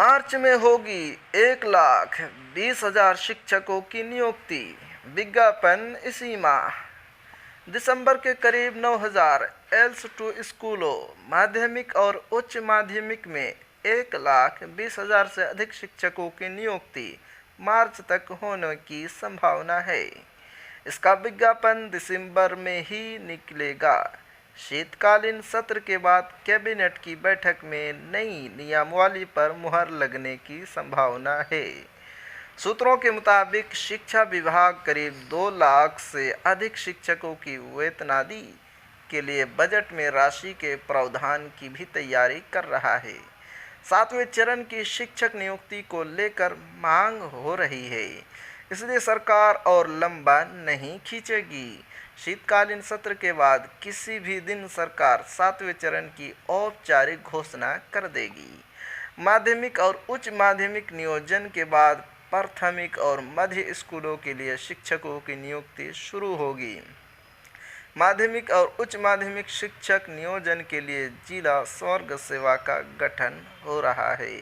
मार्च में होगी 1,20,000 शिक्षकों की नियुक्ति। विज्ञापन इसी माह। दिसंबर के करीब 9,000 एल्स-2 स्कूलों माध्यमिक और उच्च माध्यमिक में 1,20,000 से अधिक शिक्षकों की नियुक्ति मार्च तक होने की संभावना है। इसका विज्ञापन दिसंबर में ही निकलेगा। शीतकालीन सत्र के बाद कैबिनेट की बैठक में नई नियमावली पर मुहर लगने की संभावना है। सूत्रों के मुताबिक शिक्षा विभाग करीब 2 लाख से अधिक शिक्षकों की वेतनादि के लिए बजट में राशि के प्रावधान की भी तैयारी कर रहा है। 7वें चरण की शिक्षक नियुक्ति को लेकर मांग हो रही है, इसलिए सरकार और लंबा नहीं खींचेगी। शीतकालीन सत्र के बाद किसी भी दिन सरकार 7वें चरण की औपचारिक घोषणा कर देगी। माध्यमिक और उच्च माध्यमिक नियोजन के बाद प्राथमिक और मध्य स्कूलों के लिए शिक्षकों की नियुक्ति शुरू होगी। माध्यमिक और उच्च माध्यमिक शिक्षक नियोजन के लिए जिला स्वर्ग सेवा का गठन हो रहा है।